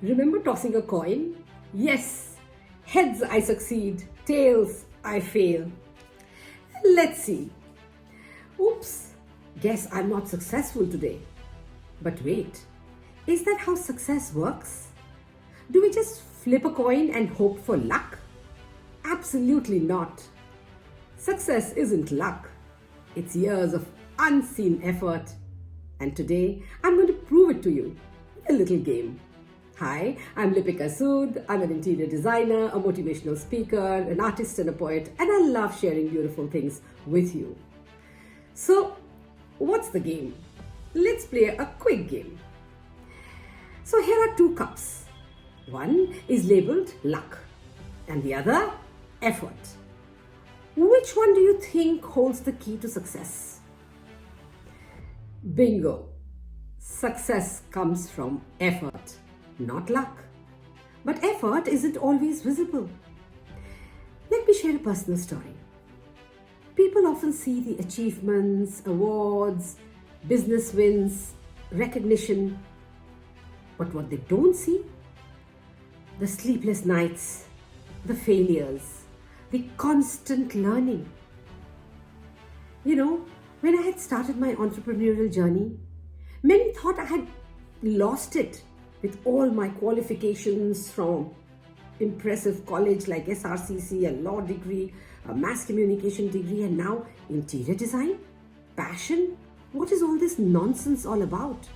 Remember tossing a coin? Yes. Heads I succeed, tails I fail. Let's see. Oops, guess I'm not successful today. But wait, is that how success works? Do we just flip a coin and hope for luck? Absolutely not. Success isn't luck. It's years of unseen effort. And today, I'm going to prove it to you with a little game. Hi, I'm Lipika Sud. I'm an interior designer, a motivational speaker, an artist and a poet, and I love sharing beautiful things with you. So, what's the game? Let's play a quick game. So here are two cups. One is labeled luck and the other effort. Which one do you think holds the key to success? Bingo! Success comes from effort, not luck. But effort isn't always visible. Let me share a personal story. People often see the achievements, awards, business wins, recognition. But what they don't see? The sleepless nights, the failures, the constant learning. You know, when I had started my entrepreneurial journey, many thought I had lost it with all my qualifications from impressive college like SRCC, a law degree, a mass communication degree, and now interior design? Passion? What is all this nonsense all about?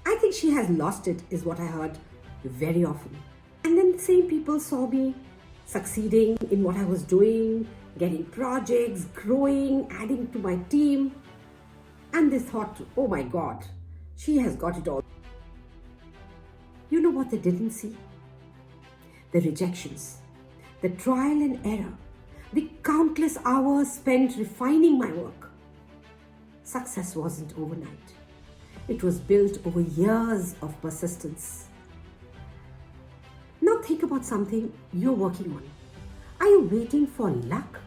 I think she has lost it, is what I heard very often. And then the same people saw me succeeding in what I was doing, getting projects, growing, adding to my team. And they thought, oh my God, she has got it all. You know what they didn't see? The rejections, the trial and error, the countless hours spent refining my work. Success wasn't overnight. It was built over years of persistence. Now think about something you're working on. Are you waiting for luck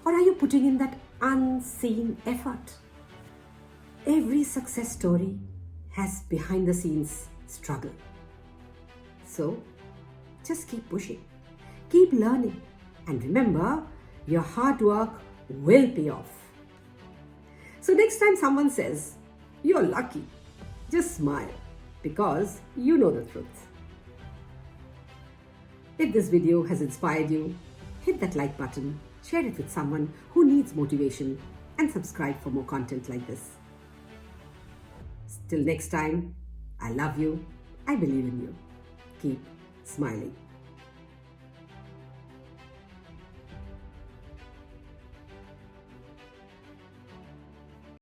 or are you putting in that unseen effort? Every success story has behind the scenes struggle. So just keep pushing, keep learning, and remember, your hard work will pay off. So next time someone says, you're lucky, just smile because you know the truth. If this video has inspired you, hit that like button, share it with someone who needs motivation, and subscribe for more content like this. Till next time, I love you, I believe in you. Keep smiling.